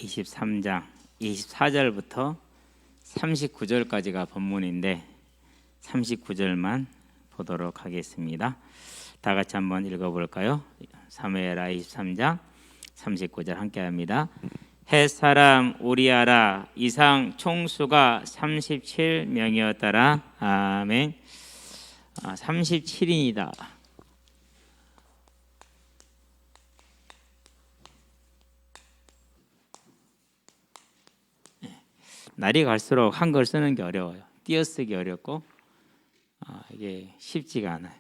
23장 24절부터 39절까지가 본문인데 39절만 보도록 하겠습니다. 다 같이 한번 읽어볼까요? 사무엘하 23장 39절 함께합니다. 헷사람 우리아라 이상 총수가 37명이었더라. 아멘. 37인이다. 날이 갈수록 한글 쓰는 게 어려워요. 띄어쓰기 어렵고 이게 쉽지가 않아요.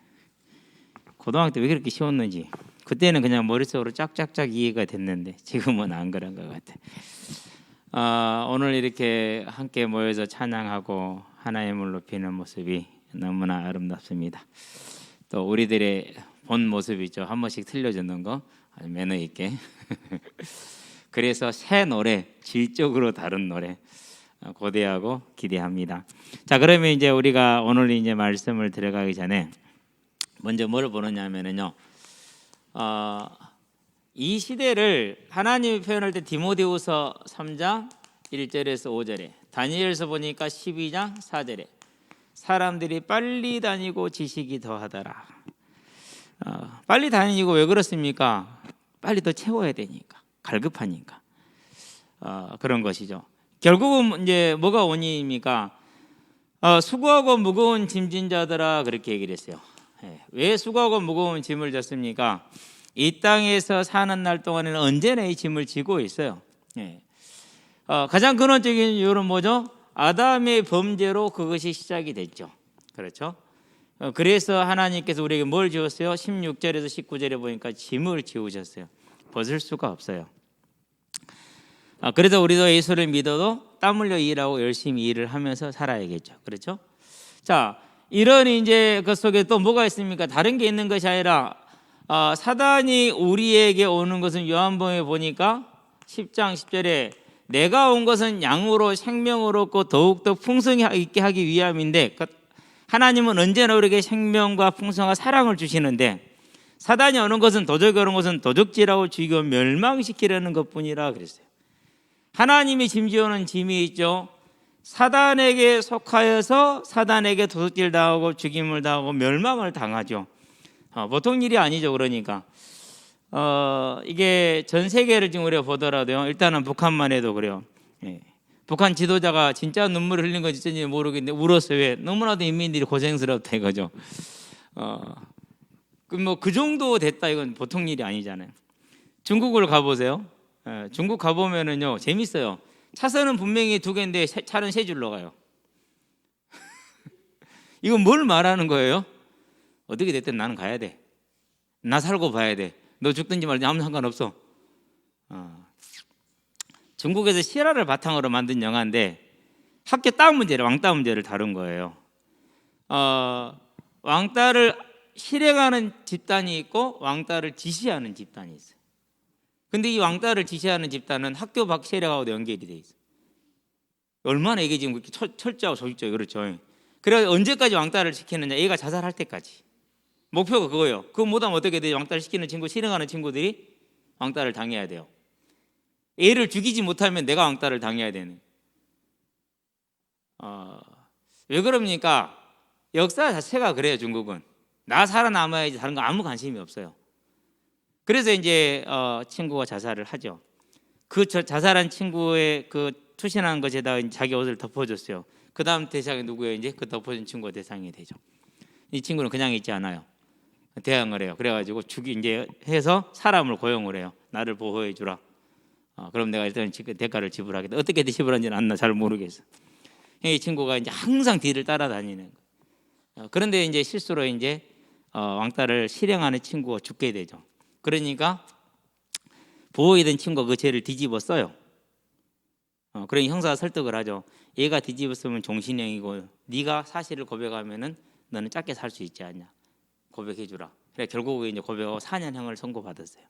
고등학교 때 왜 그렇게 쉬웠는지 그때는 그냥 머릿속으로 쫙쫙쫙 이해가 됐는데 지금은 안 그런 것 같아요. 오늘 이렇게 함께 모여서 찬양하고 하나님을 높이는 모습이 너무나 아름답습니다. 또 우리들의 본 모습이죠. 한 번씩 틀려주는 거 아주 매너 있게 그래서 새 노래, 질적으로 다른 노래 고대하고 기대합니다. 자, 그러면 이제 우리가 오늘 이제 말씀을 들어가기 전에 먼저 뭘 보느냐면요, 이 시대를 하나님이 표현할 때 디모데후서 3장 1절에서 5절에, 다니엘서 보니까 12장 4절에 사람들이 빨리 다니고 지식이 더하더라. 빨리 다니고 왜 그렇습니까? 빨리 더 채워야 되니까, 갈급하니까 그런 것이죠. 결국은 이제 뭐가 원인입니까? 수고하고 무거운 짐진 자들아, 그렇게 얘기를 했어요. 왜 수고하고 무거운 짐을 졌습니까? 이 땅에서 사는 날 동안에는 언제나 이 짐을 지고 있어요. 가장 근원적인 이유는 뭐죠? 아담의 범죄로 그것이 시작이 됐죠. 그렇죠? 그래서 하나님께서 우리에게 뭘 지었어요? 16절에서 19절에 보니까 짐을 지우셨어요. 벗을 수가 없어요. 그래서 우리도 예수를 믿어도 땀 흘려 일하고 열심히 일을 하면서 살아야겠죠. 그렇죠? 자, 이런 이제 그 속에 또 뭐가 있습니까? 다른 게 있는 것이 아니라 사단이 우리에게 오는 것은 요한복음에 보니까 10장 10절에 내가 온 것은 양으로 생명을 얻고 더욱더 풍성히 있게 하기 위함인데, 하나님은 언제나 우리에게 생명과 풍성한 사랑을 주시는데 사단이 오는 것은 도적이 오는 것은 도적질하고 죽이고 멸망시키려는 것뿐이라 그랬어요. 하나님이 짐지어놓은 짐이 있죠. 사단에게 속하여서 사단에게 도둑질 당하고 죽임을 당하고 멸망을 당하죠. 보통 일이 아니죠. 그러니까 이게 전 세계를 지금 우리가 보더라도요, 일단은 북한만 해도 그래요. 북한 지도자가 진짜 눈물을 흘린 건지 어쩐지 모르겠는데 울었어요. 왜? 너무나도 인민들이 고생스럽다 이거죠. 그 정도 됐다, 이건 보통 일이 아니잖아요. 중국을 가보세요. 중국 가보면은요, 재밌어요. 차선은 분명히 두 개인데 차는 세 줄로 가요. 이건 뭘 말하는 거예요? 어떻게 됐든 나는 가야 돼. 나 살고 봐야 돼. 너 죽든지 말든지 아무 상관없어. 중국에서 실화를 바탕으로 만든 영화인데 학교 딸 문제를, 왕따 문제를 다룬 거예요. 왕따를 실행하는 집단이 있고 왕따를 지시하는 집단이 있어요. 근데 이 왕따를 지시하는 집단은 학교 밖 세력하고도 연결이 돼 있어요. 얼마나 이게 지금 그렇게 철저하고 조직적이고 그렇죠. 그래서 언제까지 왕따를 시키느냐? 얘가 자살할 때까지. 목표가 그거예요. 그거 못하면 어떻게 돼요? 왕따를 시키는 친구, 실행하는 친구들이 왕따를 당해야 돼요. 얘를 죽이지 못하면 내가 왕따를 당해야 되는. 왜 그럽니까? 역사 자체가 그래요. 중국은 나 살아남아야지, 다른 거 아무 관심이 없어요. 그래서 이제 친구가 자살을 하죠. 그 자살한 친구의 그 투신한 것에다 자기 옷을 덮어줬어요. 그 다음 대상이 누구예요? 이제 그 덮어준 친구가 대상이 되죠. 이 친구는 그냥 있지 않아요. 대항을 해요. 그래가지고 이제 해서 사람을 고용을 해요. 나를 보호해 주라. 그럼 내가 일단 대가를 지불하겠다. 어떻게 지불하는지는 안 나 잘 모르겠어. 이 친구가 이제 항상 뒤를 따라다니는 거예요. 그런데 이제 실수로 이제 왕따를 실행하는 친구가 죽게 되죠. 그러니까 보호해던 친구가 그 죄를 뒤집어 써요. 그러니 형사가 설득을 하죠. 얘가 뒤집었으면 종신형이고 네가 사실을 고백하면은 너는 짧게 살 수 있지 않냐. 고백해주라. 그래 결국에 이제 고백하고 4년형을 선고받았어요.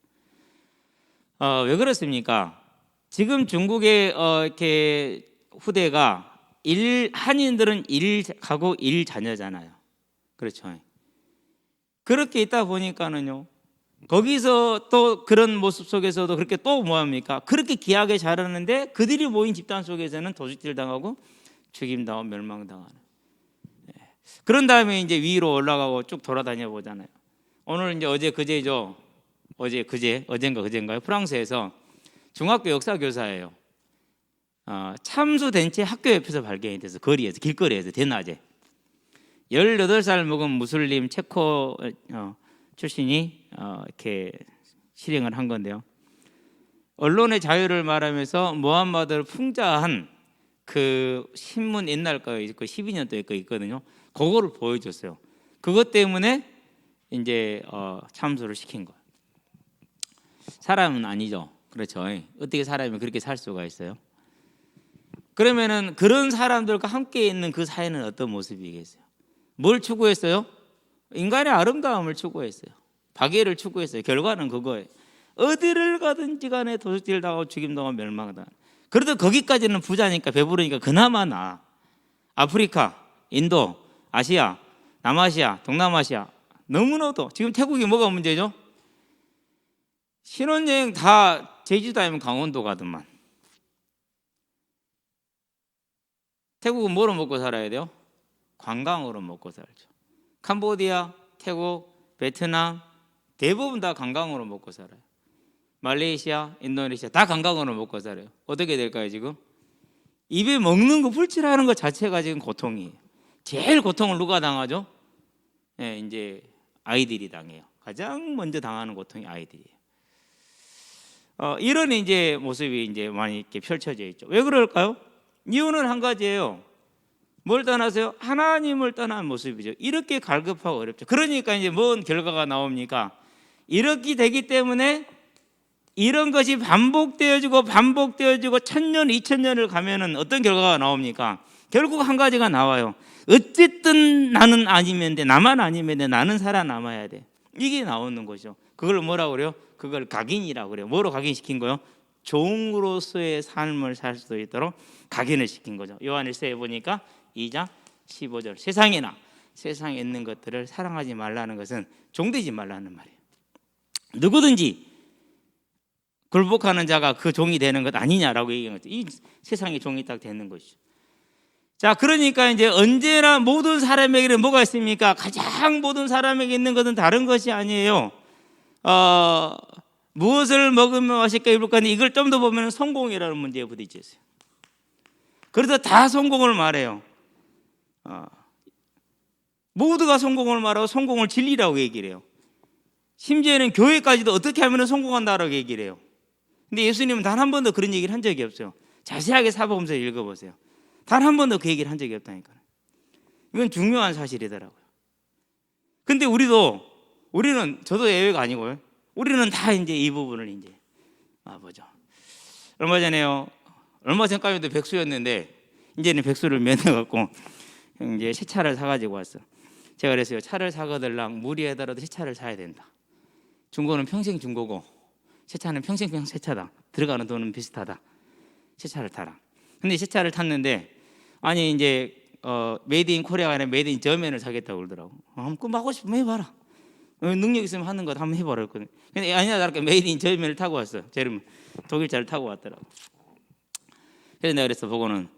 왜 그렇습니까? 지금 중국의 이렇게 후대가 한인들은 일가구 일자녀잖아요. 그렇죠. 그렇게 있다 보니까는요, 거기서 또 그런 모습 속에서도 그렇게 또 뭐합니까? 그렇게 귀하게 자랐는데 그들이 모인 집단 속에서는 도둑질 당하고 죽임당하고 멸망당하는. 그런 다음에 이제 위로 올라가고 쭉 돌아다녀 보잖아요. 오늘 이제 어제 그제죠. 어젠가 그제인가요? 프랑스에서 중학교 역사 교사예요. 참수된 채 학교 옆에서 발견이 돼서 거리에서 길거리에서 대낮에 18살 먹은 무슬림 체코 출신이 이렇게 실행을 한 건데요. 언론의 자유를 말하면서 무함마드를 풍자한 그 신문 옛날 거 있고 12년도에 거 있거든요. 그거를 보여줬어요. 그것 때문에 이제 참수를 시킨 거예요. 사람은 아니죠. 그렇죠. 어떻게 사람이 그렇게 살 수가 있어요? 그러면은 그런 사람들과 함께 있는 그 사회는 어떤 모습이겠어요? 뭘 추구했어요? 인간의 아름다움을 추구했어요. 박애를 추구했어요. 결과는 그거예요. 어디를 가든지 간에 도둑질 당하고 죽임당하고 멸망당하고. 그래도 거기까지는 부자니까 배부르니까 그나마 나아. 아프리카, 인도, 아시아, 남아시아, 동남아시아 너무나도 지금 태국이 뭐가 문제죠? 신혼여행 다 제주도 아니면 강원도 가더만. 태국은 뭐로 먹고 살아야 돼요? 관광으로 먹고 살죠. 캄보디아, 태국, 베트남 대부분 다 관광으로 먹고 살아요. 말레이시아, 인도네시아 다 관광으로 먹고 살아요. 어떻게 될까요 지금? 입에 먹는 거 풀칠하는 것 자체가 지금 고통이에요. 제일 고통을 누가 당하죠? 네, 이제 아이들이 당해요. 가장 먼저 당하는 고통이 아이들이에요. 이런 이제 모습이 이제 많이 이렇게 펼쳐져 있죠. 왜 그럴까요? 이유는 한 가지예요. 뭘 떠나세요? 하나님을 떠난 모습이죠. 이렇게 갈급하고 어렵죠. 그러니까 이제 뭔 결과가 나옵니까? 이렇게 되기 때문에 이런 것이 반복되어지고 천년, 2000년을 가면은 어떤 결과가 나옵니까? 결국 한 가지가 나와요. 어쨌든 나는 아니면 돼. 나만 아니면 돼. 나는 살아남아야 돼. 이게 나오는 거죠. 그걸 뭐라고 그래요? 그걸 각인이라고 그래요. 뭐로 각인시킨 거요? 종으로서의 삶을 살 수도 있도록 각인을 시킨 거죠. 요한일서에 보니까 2장 15절 세상에 있는 것들을 사랑하지 말라는 것은 종되지 말라는 말이에요. 누구든지 굴복하는 자가 그 종이 되는 것 아니냐라고 얘기한 거죠. 이 세상의 종이 딱 되는 것이죠. 자, 그러니까 이제 언제나 모든 사람에게는 뭐가 있습니까? 가장 모든 사람에게 있는 것은 다른 것이 아니에요. 무엇을 먹으면 맛있게 입을까? 이걸 좀 더 보면 성공이라는 문제에 부딪혀 있어요. 그래서 다 성공을 말해요. 모두가 성공을 말하고 성공을 진리라고 얘기를 해요. 심지어는 교회까지도 어떻게 하면 성공한다라고 얘기를 해요. 근데 예수님은 단 한 번도 그런 얘기를 한 적이 없어요. 자세하게 사복음서 읽어보세요. 단 한 번도 그 얘기를 한 적이 없다니까요. 이건 중요한 사실이더라고요. 근데 우리는 저도 예외가 아니고요. 우리는 다 이제 이 부분을 이제 보죠. 얼마 전까지도 백수였는데 이제는 백수를 면해갖고 이제 새 차를 사가지고 왔어. 제가 그랬어요. 차를 사거들랑 무리하더라도 새 차를 사야 된다. 중고는 평생 중고고 새 차는 평생 새 차다. 들어가는 돈은 비슷하다. 새 차를 타라. 근데 새 차를 탔는데 아니 이제 메이드 인 코리아가 아니라 메이드 인 저맨을 사겠다고 그러더라고. 한번 하고 싶으면 해봐라. 능력 있으면 하는 것 한번 해봐라 했거든. 근데 아니야 다를까 메이드 인 저맨을 타고 왔어. 제름 독일차를 타고 왔더라고. 그래서 내가 그랬어 보고는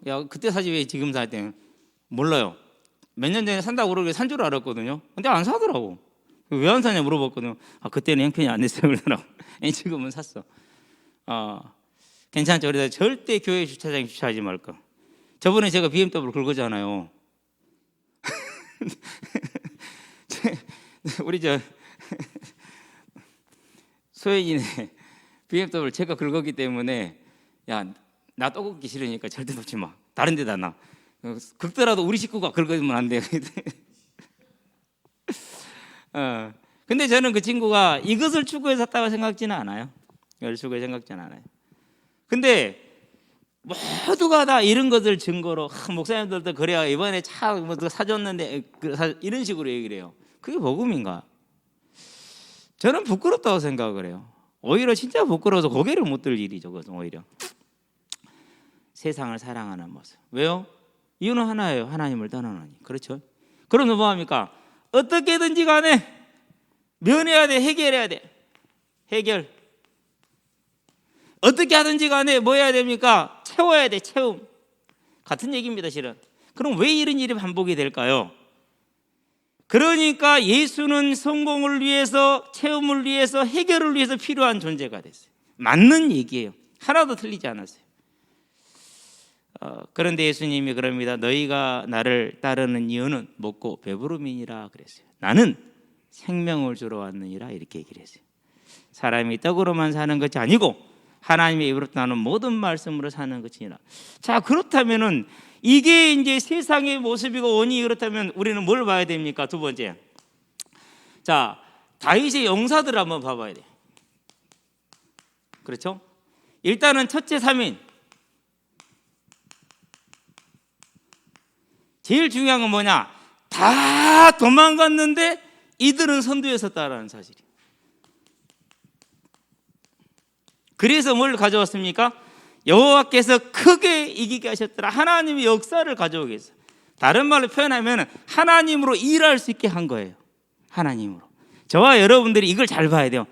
야 그때 사지 왜 지금 사? 때 몰라요. 몇 년 전에 산다고 그러길래 산 줄 알았거든요. 근데 안 사더라고. 왜 안 사냐 물어봤거든요. 그때는 형편이 안 됐어요 그러더라고. 지금은 샀어. 괜찮죠. 그래서 절대 교회 주차장에 주차하지 말까. 저번에 제가 BMW 긁었잖아요. 우리 소연이네 BMW 제가 긁었기 때문에 야 나 또 긁기 싫으니까 절대 놓지 마. 다른 데다 놔. 긁더라도 우리 식구가 긁으면 안 돼. 근데 저는 그 친구가 이것을 추구해서 샀다고 생각지는 않아요. 이걸 추구해 생각지는 않아요. 근데 모두가 다 이런 것을 증거로 목사님들도 그래야 이번에 차 뭐 사줬는데 이런 식으로 얘기를 해요. 그게 복음인가? 저는 부끄럽다고 생각을 해요. 오히려 진짜 부끄러워서 고개를 못 들 일이죠. 그것은 오히려 세상을 사랑하는 모습. 왜요? 이유는 하나예요. 하나님을 떠나노니. 그렇죠? 그럼 뭐합니까? 어떻게든지 간에 면해야 돼, 해결해야 돼. 해결. 어떻게 하든지 간에 뭐 해야 됩니까? 채워야 돼, 채움. 같은 얘기입니다, 실은. 그럼 왜 이런 일이 반복이 될까요? 그러니까 예수는 성공을 위해서, 채움을 위해서, 해결을 위해서 필요한 존재가 됐어요. 맞는 얘기예요. 하나도 틀리지 않았어요. 그런데 예수님이 그럽니다. 너희가 나를 따르는 이유는 먹고 배부름이니라 그랬어요. 나는 생명을 주러 왔느니라 이렇게 얘기를 했어요. 사람이 떡으로만 사는 것이 아니고 하나님의 입으로부터 나는 모든 말씀으로 사는 것이니라. 자, 그렇다면은 이게 이제 세상의 모습이고 원인이 그렇다면 우리는 뭘 봐야 됩니까? 두 번째, 자, 다윗의 용사들을 한번 봐봐야 돼요. 그렇죠? 일단은 첫째 3인, 제일 중요한 건 뭐냐? 다 도망갔는데 이들은 선두에 섰다라는 사실이. 그래서 뭘 가져왔습니까? 여호와께서 크게 이기게 하셨더라. 하나님의 역사를 가져오겠어요. 다른 말로 표현하면 하나님으로 일할 수 있게 한 거예요. 하나님으로. 저와 여러분들이 이걸 잘 봐야 돼요.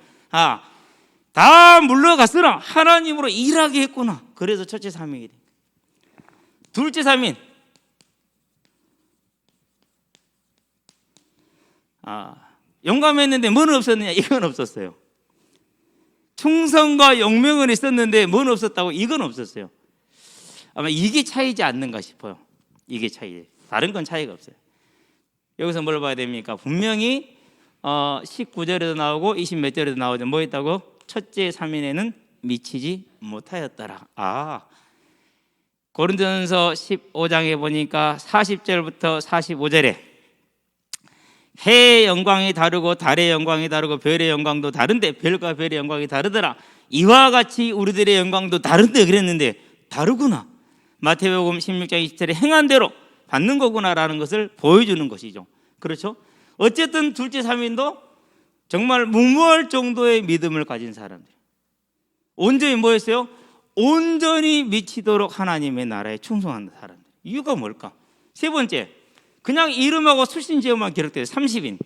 다 물러갔으나 하나님으로 일하게 했구나. 그래서 첫째 3인이 돼. 둘째 3인, 용감했는데 뭐는 없었느냐? 이건 없었어요. 충성과 용맹은 있었는데 뭐는 없었다고? 이건 없었어요. 아마 이게 차이지 않는가 싶어요. 이게 차이. 다른 건 차이가 없어요. 여기서 뭘 봐야 됩니까? 분명히 19절에도 나오고 20 몇 절에도 나오죠. 뭐 했다고? 첫째 3인에는 미치지 못하였더라. 고린도전서 15장에 보니까 40절부터 45절에 해의 영광이 다르고 달의 영광이 다르고 별의 영광도 다른데 별과 별의 영광이 다르더라. 이와 같이 우리들의 영광도 다른데 그랬는데 다르구나. 마태복음 16장 20절에 행한 대로 받는 거구나라는 것을 보여주는 것이죠. 그렇죠? 어쨌든 둘째 3인도 정말 무모할 정도의 믿음을 가진 사람들. 온전히 뭐였어요? 온전히 미치도록 하나님의 나라에 충성하는 사람들. 이유가 뭘까? 세 번째, 그냥 이름하고 출신 지역만 기록돼요. 30인.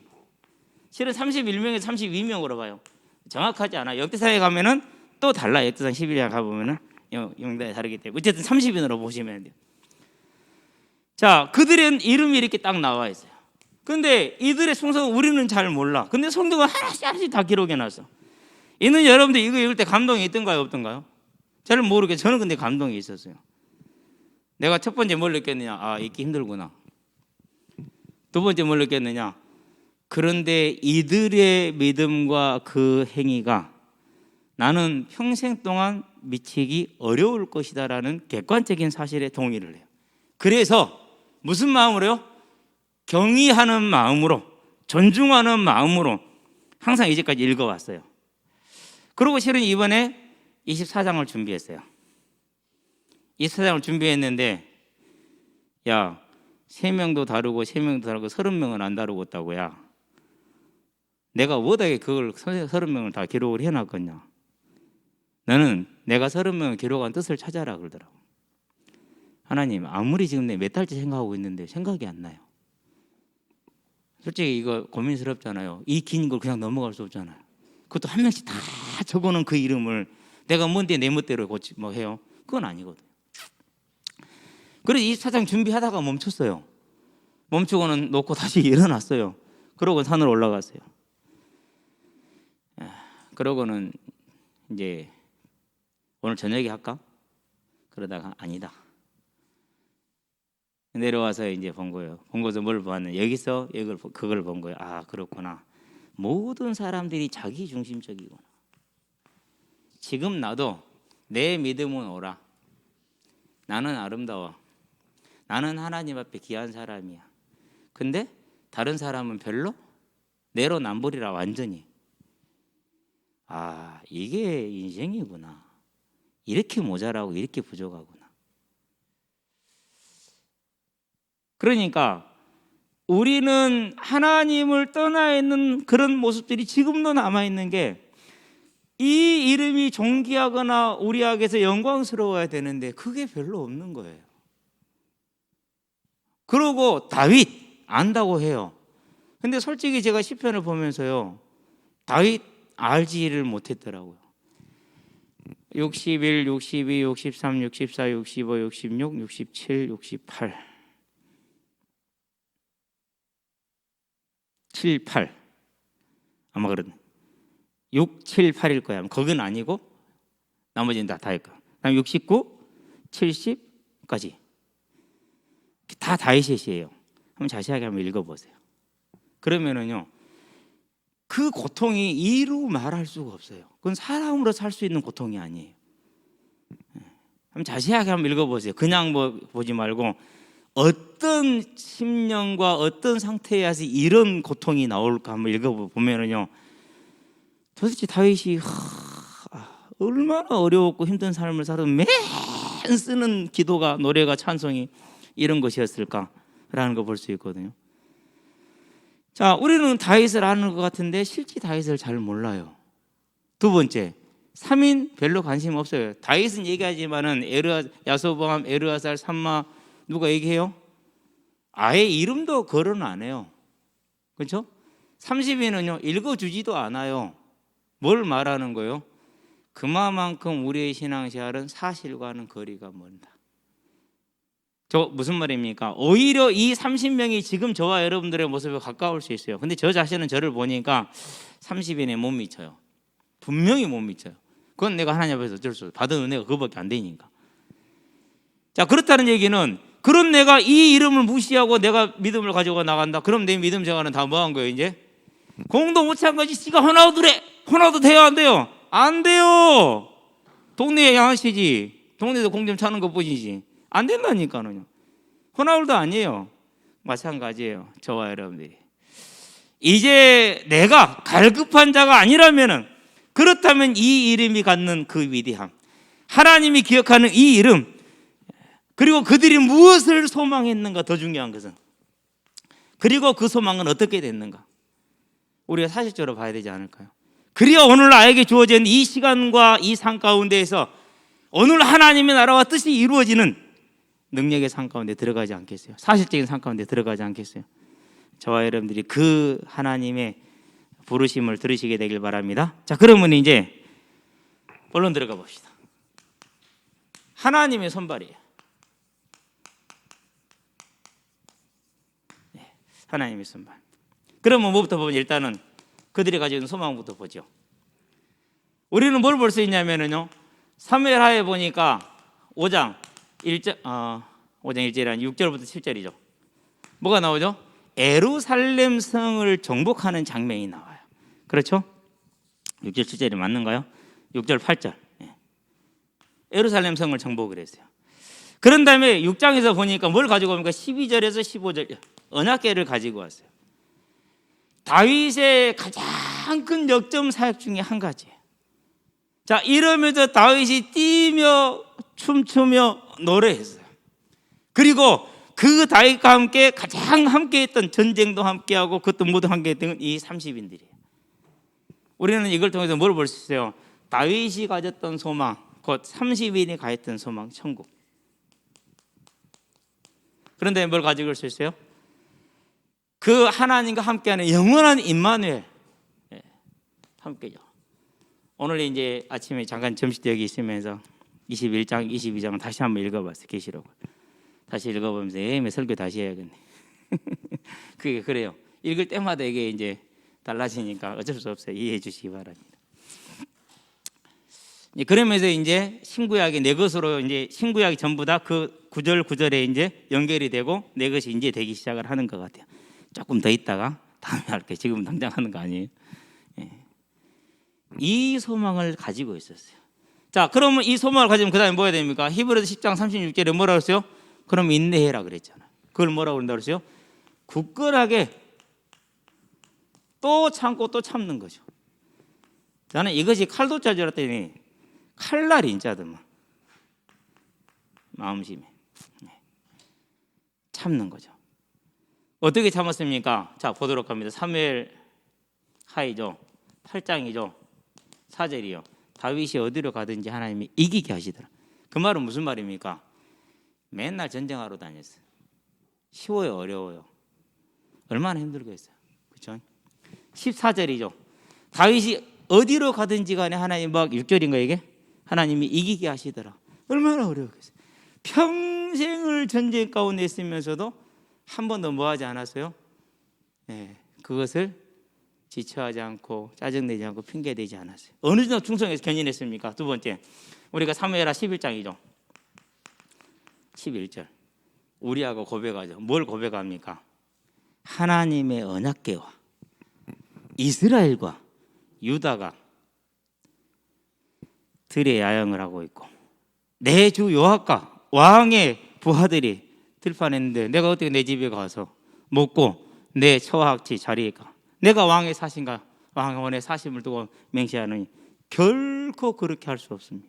실은 31명에서 32명으로 봐요. 정확하지 않아요. 역대상에 가면은 또 달라요. 역대상 11장에 가보면은 영단이 다르기 때문에 어쨌든 30인으로 보시면 돼요. 자, 그들의 이름이 이렇게 딱 나와 있어요. 근데 이들의 충성은 우리는 잘 몰라. 근데 성경은 하나씩 다 기록해놨어. 있는 여러분들 이거 읽을 때 감동이 있던가요, 없던가요? 잘 모르겠어요. 저는 근데 감동이 있었어요. 내가 첫 번째 뭘 느꼈느냐? 읽기 힘들구나. 두 번째 뭘 느꼈느냐? 그런데 이들의 믿음과 그 행위가 나는 평생 동안 미치기 어려울 것이다라는 객관적인 사실에 동의를 해요. 그래서 무슨 마음으로요? 경의하는 마음으로, 존중하는 마음으로 항상 이제까지 읽어왔어요. 그리고 실은 이번에 24장을 준비했어요. 24장을 준비했는데, 야, 3명도 다르고 3명도 다르고 30명은 안 다르고 있다고. 야, 내가 워낙에 그걸 30명을 다 기록을 해놨겠냐? 너는 내가 30명을 기록한 뜻을 찾아라 그러더라고. 하나님, 아무리 지금 내 몇 달째 생각하고 있는데 생각이 안 나요. 솔직히 이거 고민스럽잖아요. 이 긴 걸 그냥 넘어갈 수 없잖아요. 그것도 한 명씩 다 적어놓은 그 이름을 내가 뭔데 내 멋대로 해요? 그건 아니거든요. 그래서 24장 준비하다가 멈췄어요. 멈추고는 놓고 다시 일어났어요. 그러고 산으로 올라갔어요. 그러고는 이제 오늘 저녁에 할까? 그러다가 아니다. 내려와서 이제 본 거예요. 본 것을 뭘 보았냐? 여기서 그걸 본 거예요. 그렇구나. 모든 사람들이 자기 중심적이구나. 지금 나도 내 믿음은 옳아. 나는 아름다워. 나는 하나님 앞에 귀한 사람이야. 근데 다른 사람은 별로? 내로남불이라 완전히. 이게 인생이구나. 이렇게 모자라고 이렇게 부족하구나. 그러니까 우리는 하나님을 떠나 있는 그런 모습들이 지금도 남아있는 게 이 이름이 존귀하거나 우리에게서 영광스러워야 되는데 그게 별로 없는 거예요. 그러고 다윗 안다고 해요. 근데 솔직히 제가 시편을 보면서요, 다윗 알지를 못했더라고요. 61, 62, 63, 64, 65, 66, 67, 68 7, 8 아마 그런 6, 7, 8일 거야. 거긴 아니고 나머지는 다 다윗 거. 그다음 69, 70까지 다 다윗이에요. 한번 자세하게 한번 읽어보세요. 그러면은요, 그 고통이 이루 말할 수가 없어요. 그건 사람으로 살 수 있는 고통이 아니에요. 한번 자세하게 한번 읽어보세요. 그냥 뭐 보지 말고 어떤 심령과 어떤 상태에서 이런 고통이 나올까 한번 읽어보면은요, 도대체 다윗이 얼마나 어려웠고 힘든 삶을 살아도 매일 쓰는 기도가, 노래가, 찬송이 이런 것이었을까라는 거 볼 수 있거든요. 자, 우리는 다윗을 아는 것 같은데 실제 다윗을 잘 몰라요. 두 번째, 3인 별로 관심 없어요. 다윗은 얘기하지만은 야소보암, 에르아살, 삼마 누가 얘기해요? 아예 이름도 거론 안 해요. 그렇죠? 30인은요 읽어주지도 않아요. 뭘 말하는 거예요? 그만큼 우리의 신앙생활은 사실과는 거리가 멀다. 저 무슨 말입니까? 오히려 이 30명이 지금 저와 여러분들의 모습에 가까울 수 있어요. 근데 저 자신은 저를 보니까 30인에 못 미쳐요. 분명히 못 미쳐요. 그건 내가 하나님 앞에서 어쩔 수 없어요. 받은 은혜가 그거밖에 안 되니까. 자, 그렇다는 얘기는 그런 내가 이 이름을 무시하고 내가 믿음을 가지고 나간다. 그럼 내 믿음 생활은 다 뭐 한 거예요 이제? 공도 못 찬 거지. 지가 헌화도 돼요 안 돼요? 안 돼요. 동네에 양아치지. 동네에서 공 좀 차는 것 뿐이지. 안 된다니까요. 호나울도 아니에요. 마찬가지예요. 저와 여러분들이. 이제 내가 갈급한 자가 아니라면은, 그렇다면 이 이름이 갖는 그 위대함, 하나님이 기억하는 이 이름, 그리고 그들이 무엇을 소망했는가, 더 중요한 것은, 그리고 그 소망은 어떻게 됐는가, 우리가 사실적으로 봐야 되지 않을까요? 그리야 오늘 나에게 주어진 이 시간과 이 삶 가운데에서 오늘 하나님의 나라와 뜻이 이루어지는 능력의 삶 가운데 들어가지 않겠어요? 사실적인 삶 가운데 들어가지 않겠어요? 저와 여러분들이 그 하나님의 부르심을 들으시게 되길 바랍니다. 자, 그러면 이제 본론 들어가 봅시다. 하나님의 손발이에요. 네, 하나님의 손발. 그러면 뭐부터 보면 일단은 그들이 가지고 있는 소망부터 보죠. 우리는 뭘 볼 수 있냐면요, 사무엘하에 보니까 5장 1절이 아니 6절부터 7절이죠. 뭐가 나오죠? 예루살렘 성을 정복하는 장면이 나와요. 그렇죠? 6절 7절이 맞는가요? 6절 8절. 예루살렘 성을 정복을 했어요. 그런 다음에 6장에서 보니까 뭘 가지고 옵니까? 12절에서 15절 언약궤를 가지고 왔어요. 다윗의 가장 큰 역점 사역 중에 한 가지예요. 자, 이러면서 다윗이 뛰며 춤추며 노래했어요. 그리고 그 다윗과 함께 가장 함께했던, 전쟁도 함께하고 그것도 모두 함께했던 이 30인들이에요. 우리는 이걸 통해서 뭘 볼 수 있어요? 다윗이 가졌던 소망, 곧 30인이 가졌던 소망, 천국. 그런데 뭘 가지고 올 수 있어요? 그 하나님과 함께하는 영원한 임마누엘, 함께죠. 오늘 이제 아침에 잠깐 점심 때 여기 있으면서 21장, 22장을 다시 한번 읽어봤어요. 계시록 다시 읽어보면서 설교 다시 해야겠네. 그게 그래요. 읽을 때마다 이게 이제 달라지니까 어쩔 수 없어요. 이해해 주시기 바랍니다. 그러면서 이제 신구약이 내 것으로, 이제 신구약이 전부 다 그 구절에 이제 연결이 되고 내 것이 이제 되기 시작을 하는 것 같아요. 조금 더 있다가 다음에 할게요. 지금 당장 하는 거 아니에요. 이 소망을 가지고 있었어요. 자, 그러면 이 소망을 가지면 그 다음에 뭐 해야 됩니까? 히브리서 10장 36절에 뭐라고 했어요? 그럼 인내해라 그랬잖아요. 그걸 뭐라고 그런다고 그랬어요? 굳건하게 또 참고 또 참는 거죠. 저는 이것이 칼도자 줄 알았더니 칼날이 인자더만. 마음심에 참는 거죠. 어떻게 참았습니까? 자, 보도록 합니다. 사무엘 하이죠. 8장이죠. 4절이요. 다윗이 어디로 가든지 하나님이 이기게 하시더라. 그 말은 무슨 말입니까? 맨날 전쟁하러 다녔어요. 쉬워요, 어려워요? 얼마나 힘들겠어요. 그렇죠? 14절이죠. 다윗이 어디로 가든지 간에 하나님 막 6절인가 이게 하나님이 이기게 하시더라. 얼마나 어려웠겠어요. 평생을 전쟁 가운데 있으면서도 한 번도 뭐 하지 않았어요? 네, 그것을 지체하지 않고 짜증내지 않고 핑계대지 않았어요. 어느 정도 충성해서 견인했습니까? 두 번째, 우리가 사무엘하 11장이죠 11절 우리아가 고백하죠. 뭘 고백합니까? 하나님의 언약궤와 이스라엘과 유다가 들에 야영을 하고 있고 내 주 요압과 왕의 부하들이 들판했는데 내가 어떻게 내 집에 가서 먹고 내 처학지 자리에 가 내가 왕의 사신과 왕원의 사심을 두고 맹세하느니 결코 그렇게 할 수 없습니다.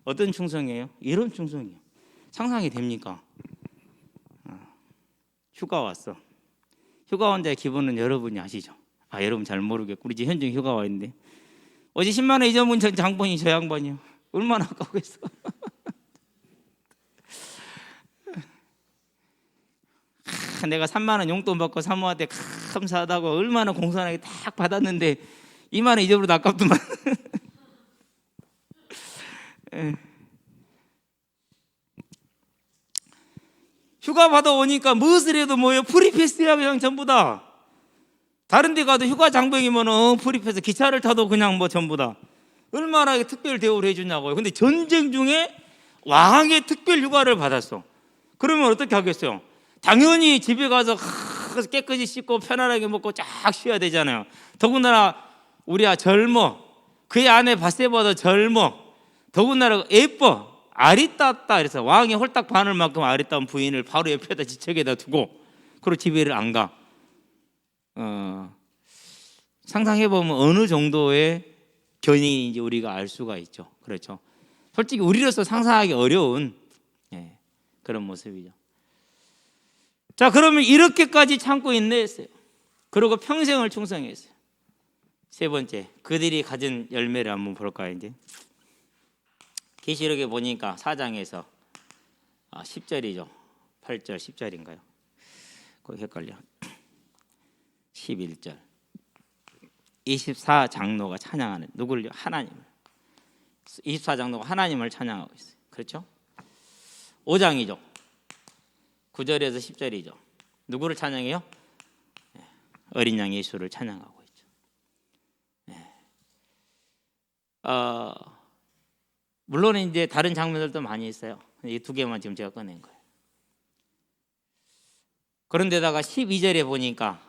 어떤 충성이에요? 이런 충성이에요. 상상이 됩니까? 휴가 왔어. 휴가 온 자의 기분은 여러분이 아시죠? 여러분 잘 모르겠고 우리 집 현중 휴가 와 있는데 어제 10만 원 잊어먹은 전 장본이 저 양반이요. 얼마나 아까우겠어. 내가 3만 원 용돈 받고 사모한테 감사하다고 얼마나 공손하게 딱 받았는데 2만 원 잊어버려도 아깝더만. 휴가 받아 오니까 무엇을 해도 뭐예요? 프리패스야 그냥 전부 다. 다른 데 가도 휴가 장병이면 프리패스 기차를 타도 그냥 뭐 전부 다. 얼마나 특별 대우를 해주냐고요. 근데 전쟁 중에 왕의 특별 휴가를 받았어. 그러면 어떻게 하겠어요? 당연히 집에 가서 깨끗이 씻고 편안하게 먹고 쫙 쉬어야 되잖아요. 더군다나 우리야 젊어. 그의 아내 바세바도 젊어. 더군다나 예뻐. 아리따다. 그래서 왕이 홀딱 반을 만큼 아리따운 부인을 바로 옆에다 지책에다 두고 그리고 집에를 안 가. 상상해보면 어느 정도의 견인인지 우리가 알 수가 있죠. 그렇죠. 솔직히 우리로서 상상하기 어려운 그런 모습이죠. 자, 그러면 이렇게까지 참고 인내했어요. 그리고 평생을 충성했어요. 세 번째, 그들이 가진 열매를 한번 볼까요? 이제 계시록에 보니까 4장에서 10절이죠. 8절, 10절인가요? 거기 헷갈려. 11절 24장로가 찬양하는 누구를요? 하나님을. 24장로가 하나님을 찬양하고 있어요. 그렇죠? 5장이죠. 9절에서 10절이죠. 누구를 찬양해요? 어린 양 예수를 찬양하고 있죠. 물론 이제 다른 장면들도 많이 있어요. 이 두 개만 지금 제가 꺼낸 거예요. 그런데다가 12절에 보니까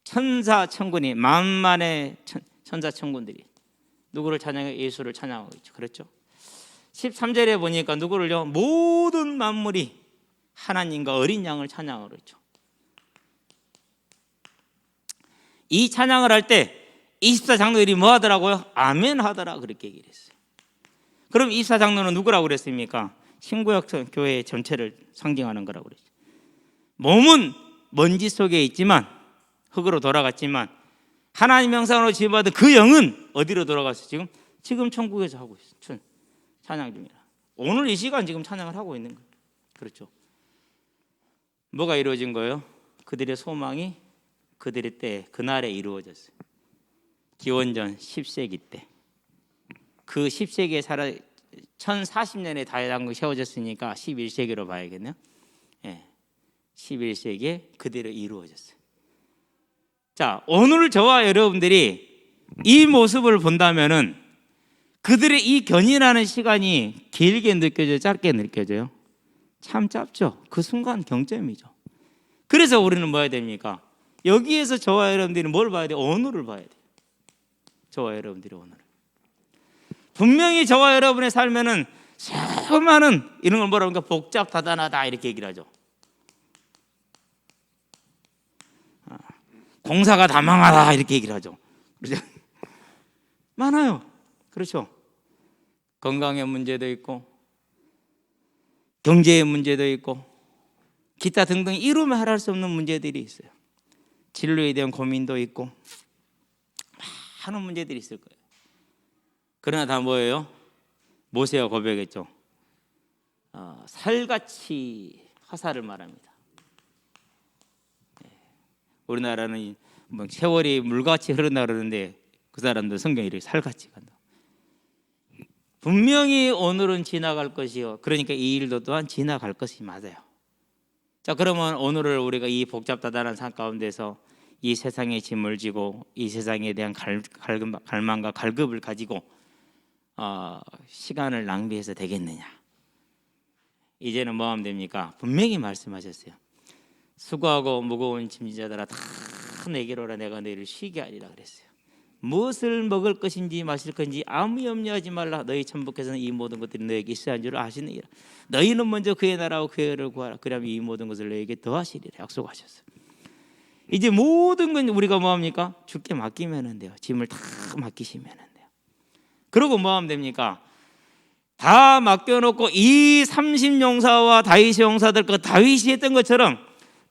천사 천군이 만만의 천사 천군들이 누구를 찬양해? 예수를 찬양하고 있죠. 그렇죠? 13절에 보니까 누구를요? 모든 만물이 하나님과 어린 양을 찬양하고 있죠. 이 찬양을 할 때 24장로들이 뭐 하더라고요? 아멘 하더라 그렇게 얘기를 했어요. 그럼 24장로는 누구라고 그랬습니까? 신구약 교회 전체를 상징하는 거라고 그랬죠. 몸은 먼지 속에 있지만 흙으로 돌아갔지만 하나님 형상으로 지음받은 그 영은 어디로 돌아갔어요? 지금 천국에서 하고 있어요. 찬양 중이라. 오늘 이 시간 지금 찬양을 하고 있는 거예요. 그렇죠. 뭐가 이루어진 거예요? 그들의 소망이 그들의 때 그날에 이루어졌어요. 기원전 10세기 때. 그 10세기에 살아 1040년에 다윗왕국이 세워졌으니까 11세기로 봐야겠네요. 11세기에 그대로 이루어졌어요. 자, 오늘 저와 여러분들이 이 모습을 본다면은 그들의 이 견인하는 시간이 길게 느껴져요? 짧게 느껴져요? 참 짧죠. 그 순간 경점이죠. 그래서 우리는 뭐 해야 됩니까? 여기에서 저와 여러분들이 뭘 봐야 돼요? 오늘을 봐야 돼요. 저와 여러분들이 오늘. 분명히 저와 여러분의 삶에는 수많은 이런 걸 뭐라고 하니까 복잡다단하다 이렇게 얘기를 하죠. 공사가 다 망하다 이렇게 얘기를 하죠. 그렇죠? 많아요. 그렇죠. 건강의 문제도 있고 경제의 문제도 있고 기타 등등 이루면 할할 수 없는 문제들이 있어요. 진로에 대한 고민도 있고 많은 문제들이 있을 거예요. 그러나 다 뭐예요? 모세가 고백했죠. 살같이 화살을 말합니다. 우리나라는 뭐 세월이 물같이 흐른다 그러는데 그 사람들 성경이 이렇게 살같이 간다. 분명히 오늘은 지나갈 것이요. 그러니까 이 일도 또한 지나갈 것이 맞아요. 자, 그러면 오늘을 우리가 이 복잡다단한 삶 가운데서 이 세상의 짐을 지고 이 세상에 대한 갈망과 갈급을 가지고 시간을 낭비해서 되겠느냐? 이제는 뭐 하면 됩니까? 분명히 말씀하셨어요. 수고하고 무거운 짐지자들아 다 내게로 오라. 내가 너희를 쉬게 하리라 그랬어요. 무엇을 먹을 것인지 마실 것인지 아무 염려하지 말라. 너희 천부께서는 이 모든 것들이 너에게 있어야 한 줄 아시느니라. 너희는 먼저 그의 나라와 그의 의를 구하라. 그러면 이 모든 것을 너에게 더하시리라 약속하셨어요. 이제 모든 건 우리가 뭐합니까? 주께 맡기면 돼요. 짐을 다 맡기시면 돼요. 그러고 뭐하면 됩니까? 다 맡겨놓고 이 30용사와 다윗의 용사들 그 다윗이 했던 것처럼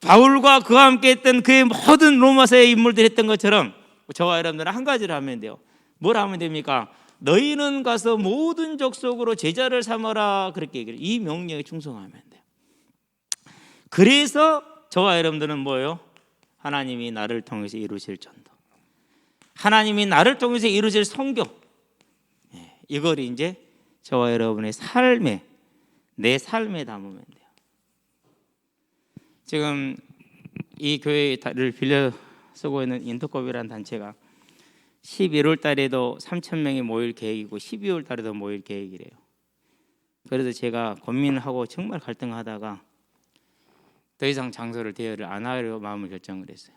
바울과 그와 함께 했던 그의 모든 로마서의 인물들이 했던 것처럼 저와 여러분들은 한 가지를 하면 돼요. 뭘 하면 됩니까? 너희는 가서 모든 족속으로 제자를 삼아라. 그렇게 얘기해요. 이 명령에 충성하면 돼요. 그래서 저와 여러분들은 뭐예요? 하나님이 나를 통해서 이루실 전도, 하나님이 나를 통해서 이루실 성교, 이걸 이제 저와 여러분의 삶에, 내 삶에 담으면 돼요. 지금 이 교회를 빌려 쓰고 있는 인터컵이라는 단체가 11월 달에도 3,000명이 모일 계획이고 12월 달에도 모일 계획이래요. 그래서 제가 고민하고 정말 갈등하다가 더 이상 장소를 대여를 안 하려 마음을 결정을 했어요.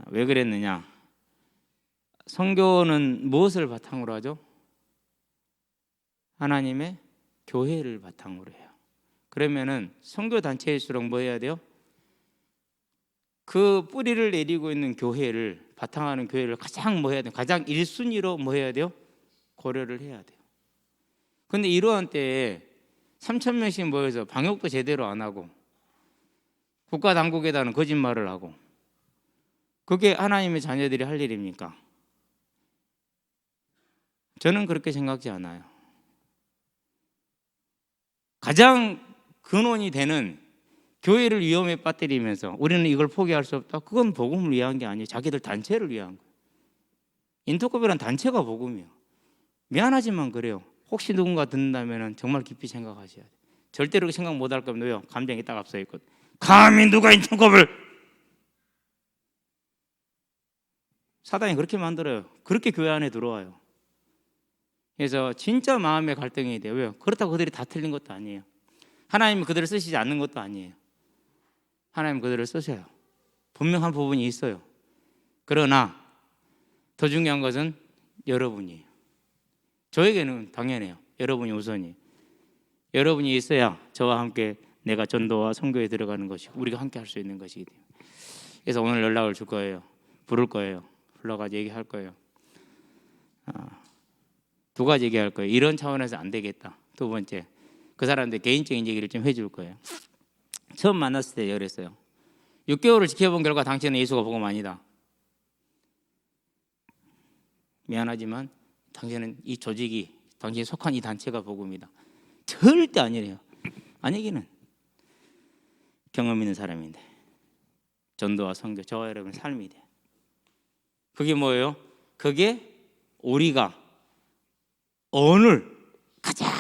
왜 그랬느냐? 선교는 무엇을 바탕으로 하죠? 하나님의 교회를 바탕으로 해요. 그러면은 선교 단체일수록 뭐 해야 돼요? 그 뿌리를 내리고 있는 교회를 바탕하는 교회를 가장 뭐 해야 돼요? 가장 1순위로 뭐 해야 돼요? 고려를 해야 돼요. 근데 이러한 때에 3,000명씩 모여서 방역도 제대로 안 하고 국가 당국에다는 거짓말을 하고 그게 하나님의 자녀들이 할 일입니까? 저는 그렇게 생각지 않아요. 가장 근원이 되는 교회를 위험에 빠뜨리면서 우리는 이걸 포기할 수 없다. 그건 복음을 위한 게 아니에요. 자기들 단체를 위한 거예요. 인터컵이란 단체가 복음이에요. 미안하지만 그래요. 혹시 누군가 듣는다면 정말 깊이 생각하셔야 돼요. 절대로 생각 못할 거면 왜요? 감정이 딱 앞서 있거든. 감히 누가 인터컵을, 사단이 그렇게 만들어요. 그렇게 교회 안에 들어와요. 그래서 진짜 마음의 갈등이 돼요. 왜요? 그렇다고 그들이 다 틀린 것도 아니에요. 하나님은 그들을 쓰시지 않는 것도 아니에요. 하나님은 그들을 쓰셔요. 분명한 부분이 있어요. 그러나 더 중요한 것은 여러분이에요. 저에게는 당연해요. 여러분이 우선이에요. 여러분이 있어야 저와 함께 내가 전도와 선교에 들어가는 것이고 우리가 함께 할 수 있는 것이기 때문에. 그래서 오늘 연락을 줄 거예요. 부를 거예요. 불러가지고 얘기할 거예요. 두 가지 얘기할 거예요. 이런 차원에서 안 되겠다. 두 번째, 그 사람들 개인적인 얘기를 좀 해줄 거예요. 처음 만났을 때 그랬어요. 6개월을 지켜본 결과 당신은 예수가 복음 아니다. 미안하지만 당신은 이 조직이, 당신이 속한 이 단체가 복음이다. 절대 아니래요. 아니기는 경험 있는 사람인데 전도와 선교, 저와 여러분 삶이 돼. 그게 뭐예요? 그게 우리가 오늘 가장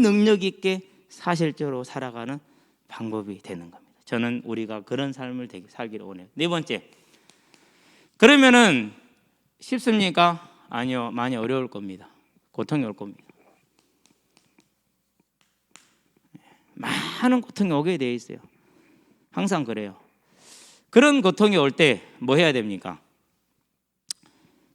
능력 있게 사실적으로 살아가는 방법이 되는 겁니다. 저는 우리가 그런 삶을 살기를 원해요. 네 번째, 그러면은 쉽습니까? 아니요, 많이 어려울 겁니다. 고통이 올 겁니다. 많은 고통이 오게 되어 있어요. 항상 그래요. 그런 고통이 올 때 뭐 해야 됩니까?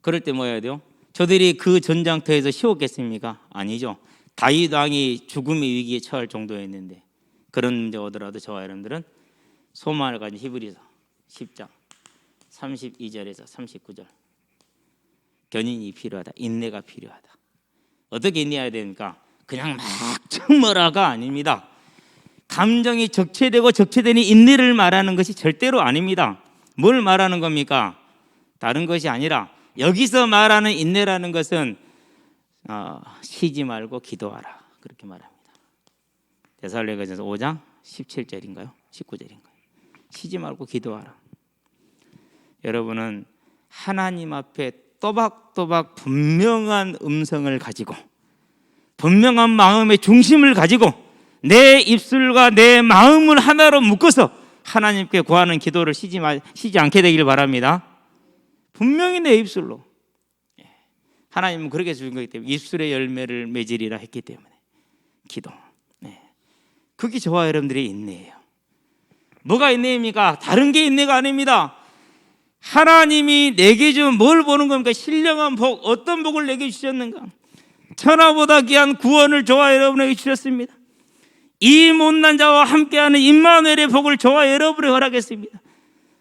그럴 때 뭐 해야 돼요? 저들이 그 전장터에서 쉬웠겠습니까? 아니죠. 다윗 왕이 죽음의 위기에 처할 정도였는데 그런 문제 오더라도 저와 여러분들은 소망을 가진 히브리서 10장 32절에서 39절 견인이 필요하다. 인내가 필요하다. 어떻게 인내해야 됩니까? 그냥 막 청머라가 아닙니다. 감정이 적체되니 인내를 말하는 것이 절대로 아닙니다. 뭘 말하는 겁니까? 다른 것이 아니라 여기서 말하는 인내라는 것은 쉬지 말고 기도하라 그렇게 말합니다. 데살로니가전서 5장 17절인가요? 19절인가요? 쉬지 말고 기도하라. 여러분은 하나님 앞에 또박또박 분명한 음성을 가지고 분명한 마음의 중심을 가지고 내 입술과 내 마음을 하나로 묶어서 하나님께 구하는 기도를 쉬지 않게 되길 바랍니다. 분명히 내 입술로. 하나님은 그렇게 주신 거기 때문에 입술의 열매를 맺으리라 했기 때문에 기도. 그게 저와 여러분들의 인내예요. 뭐가 인내입니까? 다른 게 인내가 아닙니다. 하나님이 내게 준 뭘 보는 겁니까? 신령한 복, 어떤 복을 내게 주셨는가? 천하보다 귀한 구원을 저와 여러분에게 주셨습니다. 이 못난 자와 함께하는 임마누엘의 복을 저와 여러분에게 허락했습니다.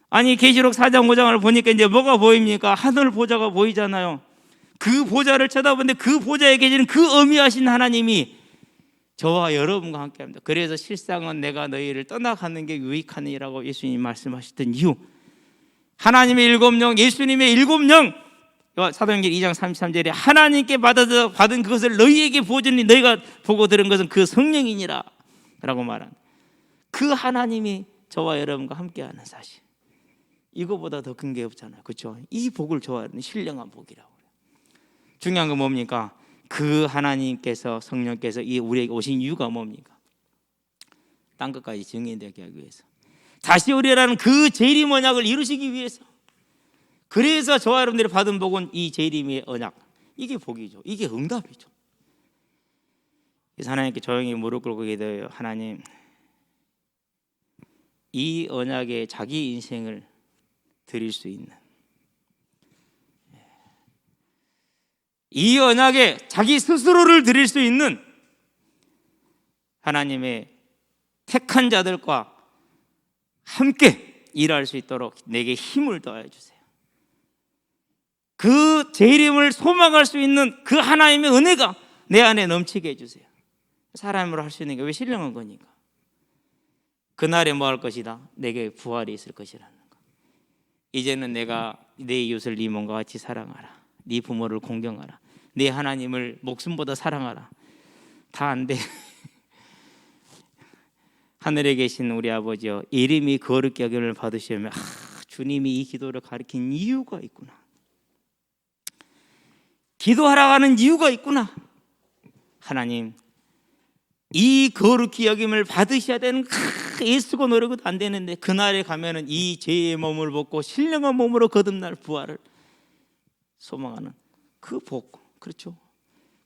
아니 계시록 4장 5장을 보니까 이제 뭐가 보입니까? 하늘 보좌가 보이잖아요. 그 보좌를 쳐다보는데 그 보좌에 계시는 그 어미하신 하나님이 저와 여러분과 함께합니다. 그래서 실상은 내가 너희를 떠나가는 게 유익하니라고 예수님이 말씀하셨던 이유, 하나님의 일곱 영, 예수님의 일곱 영, 사도행전 2장 33절에 하나님께 받은 그것을 너희에게 보여주니 너희가 보고 들은 것은 그 성령이니라 라고 말한 그 하나님이 저와 여러분과 함께하는 사실, 이거보다 더 큰 게 없잖아요. 그렇죠? 이 복을 저와 여러분 신령한 복이라고. 중요한 건 뭡니까? 그 하나님께서, 성령께서 이 우리에게 오신 이유가 뭡니까? 땅 끝까지 증인되게 하기 위해서, 다시 오리라는 그 재림 언약을 이루시기 위해서. 그래서 저와 여러분들이 받은 복은 이 재림의 언약, 이게 복이죠. 이게 응답이죠. 그래서 하나님께 조용히 무릎 꿇고 기도해요. 하나님, 이 언약에 자기 인생을 드릴 수 있는, 이 언약에 자기 스스로를 드릴 수 있는 하나님의 택한 자들과 함께 일할 수 있도록 내게 힘을 더해 주세요. 그 재림을 소망할 수 있는 그 하나님의 은혜가 내 안에 넘치게 해주세요. 사람으로 할 수 있는 게 왜 신령한 거니까. 그날에 뭐 할 것이다? 내게 부활이 있을 것이라는 거. 이제는 내가 내 이웃을 네 몸과 같이 사랑하라, 네 부모를 공경하라, 네 하나님을 목숨보다 사랑하라. 다 안 돼. 하늘에 계신 우리 아버지여, 이름이 거룩히 여김을 받으시면 주님이 이 기도를 가르친 이유가 있구나. 기도하라고 하는 이유가 있구나. 하나님, 이 거룩히 여김을 받으셔야 되는, 애쓰고 노력도 안 되는데 그날에 가면은 이 죄의 몸을 벗고 신령한 몸으로 거듭날 부활을 소망하는 그 복. 그렇죠?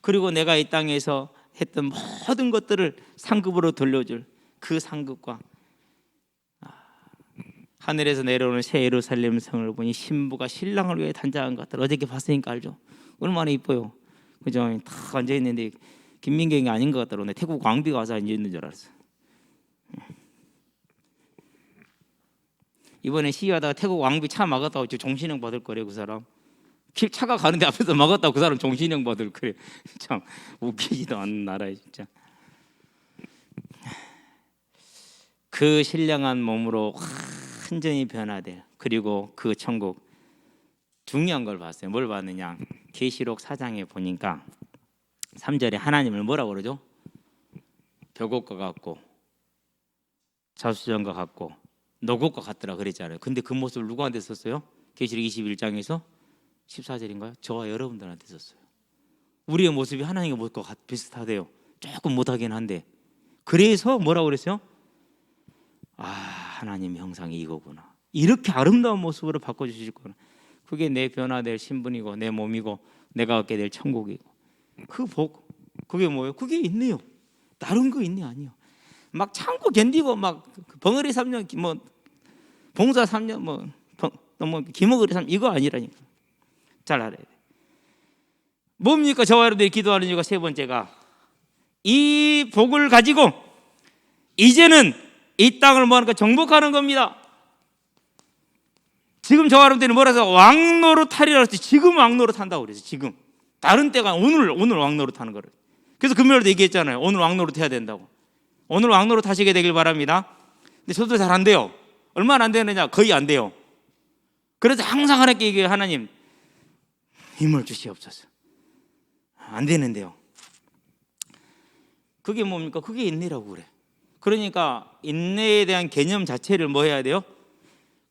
그리고 내가 이 땅에서 했던 모든 것들을 상급으로 돌려줄 그 상급과 하늘에서 내려오는 새 예루살렘 성을 보니 신부가 신랑을 위해 단장한 것들, 어저께 봤으니까 알죠? 얼마나 이뻐요. 그죠? 다 앉아있는데 김민경이 아닌 것 같더라고. 태국 왕비가 와서 앉아있는 줄 알았어. 이번에 시위하다가 태국 왕비 차 막았다고 종신형 받을 거래. 그 사람 길 차가 가는데 앞에서 막았다고 그 사람 종신형 받을 거래. 참 웃기지도 않는 나라에 진짜. 그 신령한 몸으로 완전히 변화될, 그리고 그 천국, 중요한 걸 봤어요. 뭘 봤느냐? 계시록 4장에 보니까 3절에 하나님을 뭐라고 그러죠? 벽옥과 같고 자수정과 같고 노곡과 같더라 그랬잖아요. 근데 그 모습을 누구한테 썼어요? 계시록 21장에서 14절인가요? 저와 여러분들한테 썼어요. 우리의 모습이 하나님의 모습과 비슷하대요. 조금 못하긴 한데. 그래서 뭐라고 그랬어요? 하나님 형상이 이거구나. 이렇게 아름다운 모습으로 바꿔주실 거구나. 그게 내 변화될 신분이고 내 몸이고 내가 얻게 될 천국이고, 그 복, 그게 뭐예요? 그게 있네요. 다른 거 있네 아니요. 막 참고 견디고 막 벙어리 3년 뭐 봉사 3년 뭐 기먹으리 3년 이거 아니라니까. 잘 알아야 돼. 뭡니까? 저와 여러분들이 기도하는 이유가 세 번째가, 이 복을 가지고 이제는 이 땅을 뭐하니까 정복하는 겁니다. 지금 저와 여러분들이 뭐라서 왕노릇 하리라 했지. 지금 왕노릇 한다고 그랬어요. 지금 다른 때가 오늘 왕노릇 하는 거를. 그래서 금요일도 얘기했잖아요. 오늘 왕노릇 해야 된다고. 오늘 왕노릇 하시게 되길 바랍니다. 근데 저도 잘 안 돼요. 얼마나 안 되느냐? 거의 안 돼요. 그래서 항상 하나님께 얘기해요. 하나님 힘을 주시옵소서. 안 되는데요. 그게 뭡니까? 그게 인내라고 그래. 그러니까 인내에 대한 개념 자체를 뭐 해야 돼요?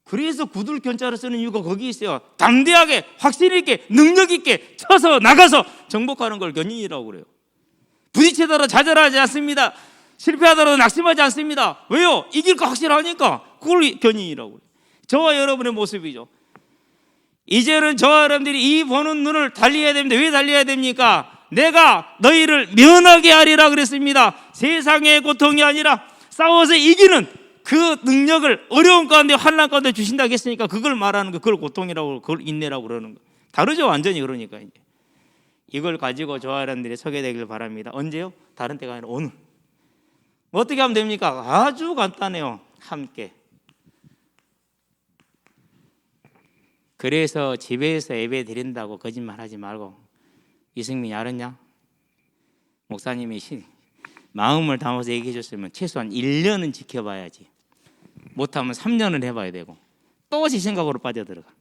그래서 구들 견자를 쓰는 이유가 거기 있어요. 담대하게, 확신 있게, 능력 있게 쳐서 나가서 정복하는 걸 견인이라고 그래요. 부딪히더라도 좌절하지 않습니다. 실패하더라도 낙심하지 않습니다. 왜요? 이길 거 확실하니까. 그걸 견인이라고 그래요. 저와 여러분의 모습이죠. 이제는 저와 여러분들이 이 보는 눈을 달리해야 됩니다. 왜 달리해야 됩니까? 내가 너희를 면하게 하리라 그랬습니다. 세상의 고통이 아니라 싸워서 이기는 그 능력을 어려운 가운데 환난 가운데 주신다고 했으니까 그걸 말하는 거, 그걸 고통이라고, 그걸 인내라고 그러는 거 다르죠, 완전히. 그러니까 이제 이걸 가지고 저와 여러분들이 서게 되길 바랍니다. 언제요? 다른 때가 아니라 오늘. 어떻게 하면 됩니까? 아주 간단해요. 함께. 그래서 집에서 예배 드린다고 거짓말하지 말고, 이승민이 알았냐? 목사님이 마음을 담아서 얘기해 줬으면 최소한 1년은 지켜봐야지. 못하면 3년은 해봐야 되고 또 지 생각으로 빠져들어가.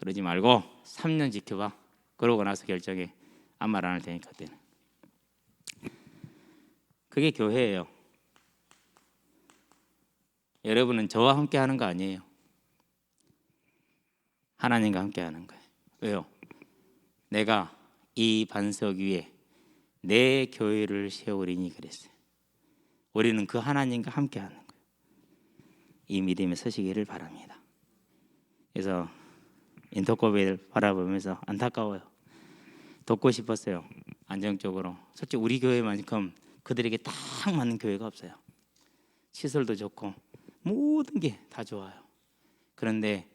그러지 말고 3년 지켜봐. 그러고 나서 결정해. 아무 말 안 할 테니까 그때는. 그게 교회예요. 여러분은 저와 함께 하는 거 아니에요. 하나님과 함께 하는 거예요. 왜요? 내가 이 반석 위에 내 교회를 세우리니 그랬어요. 우리는 그 하나님과 함께 하는 거예요. 이 믿음에 서시기를 바랍니다. 그래서 인터코베를 바라보면서 안타까워요. 돕고 싶었어요. 안정적으로. 솔직히 우리 교회만큼 그들에게 딱 맞는 교회가 없어요. 시설도 좋고 모든 게 다 좋아요. 그런데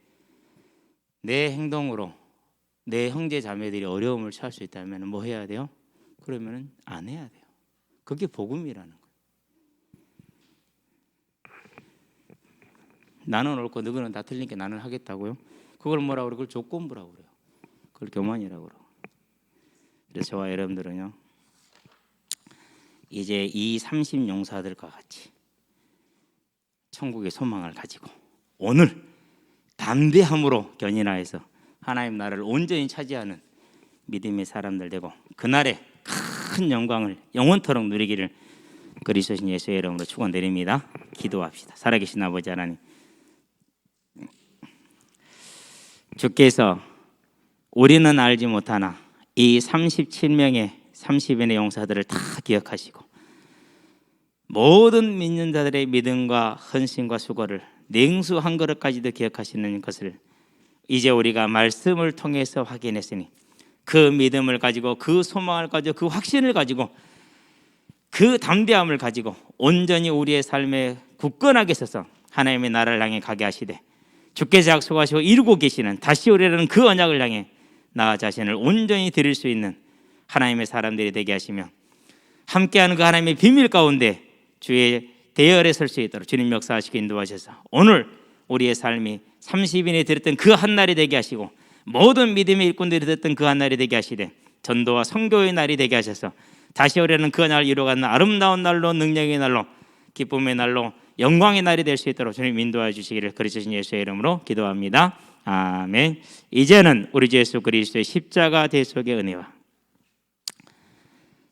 내 행동으로 내 형제 자매들이 어려움을 처할 수 있다면 뭐 해야 돼요? 그러면 안 해야 돼요. 그게 복음이라는 거예요. 나는 옳고 너희는 다 틀리니까 나는 하겠다고요? 그걸 뭐라고 그래요? 그걸 조건부라고 그래요. 그걸 교만이라고 그래요. 그래서 저와 여러분들은요, 이제 이 30용사들과 같이 천국의 소망을 가지고 오늘 담대함으로 견인하여서 하나님 나라를 온전히 차지하는 믿음의 사람들 되고 그날의 큰 영광을 영원토록 누리기를 그리스도신 예수의 이름으로 축원드립니다. 기도합시다. 살아계신 아버지 하나님, 주께서 우리는 알지 못하나 이 37명의 30인의 용사들을 다 기억하시고 모든 믿는 자들의 믿음과 헌신과 수고를 냉수 한 그릇까지도 기억하시는 것을 이제 우리가 말씀을 통해서 확인했으니 그 믿음을 가지고 그 소망을 가지고 그 확신을 가지고 그 담대함을 가지고 온전히 우리의 삶에 굳건하게 서서 하나님의 나라를 향해 가게 하시되 주께서 약속하시고 이루고 계시는 다시 오리라는 그 언약을 향해 나 자신을 온전히 드릴 수 있는 하나님의 사람들이 되게 하시며 함께하는 그 하나님의 비밀 가운데 주의 대열에 설 수 있도록 주님 역사하시고 인도하셔서 오늘 우리의 삶이 30인이 드렸던 그 한날이 되게 하시고 모든 믿음의 일꾼들이 드렸던 그 한날이 되게 하시되 전도와 선교의 날이 되게 하셔서 다시 오려는 그 날을 이루어가는 아름다운 날로 능력의 날로 기쁨의 날로 영광의 날이 될 수 있도록 주님 인도해 주시기를 그리스도신 예수의 이름으로 기도합니다. 아멘. 이제는 우리 주 예수 그리스도의 십자가 대속의 은혜와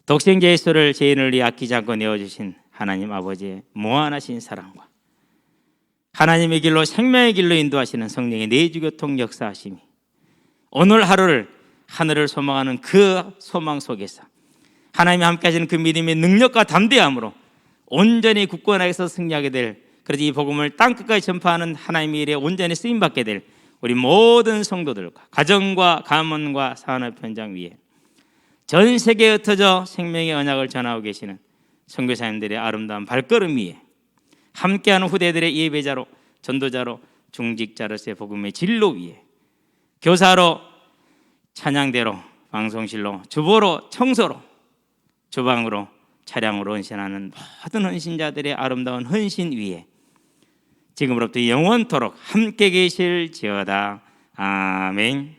독생자 예수를 죄인을 위해 아끼지 않고 내어주신 하나님 아버지의 무한하신 사랑과 하나님의 길로 생명의 길로 인도하시는 성령의 내주교통 역사하심이 오늘 하루를 하늘을 소망하는 그 소망 속에서 하나님이 함께 하시는 그 믿음의 능력과 담대함으로 온전히 굳건하게서 승리하게 될, 그래서 이 복음을 땅끝까지 전파하는 하나님의 일에 온전히 쓰임받게 될 우리 모든 성도들과 가정과 가문과 산업 현장 위에 전 세계에 흩어져 생명의 언약을 전하고 계시는 선교사님들의 아름다운 발걸음 위에 함께하는 후대들의 예배자로 전도자로 중직자로서의 복음의 진로 위에 교사로 찬양대로 방송실로 주보로 청소로 주방으로 차량으로 헌신하는 모든 헌신자들의 아름다운 헌신 위에 지금으로부터 영원토록 함께 계실지어다. 아멘.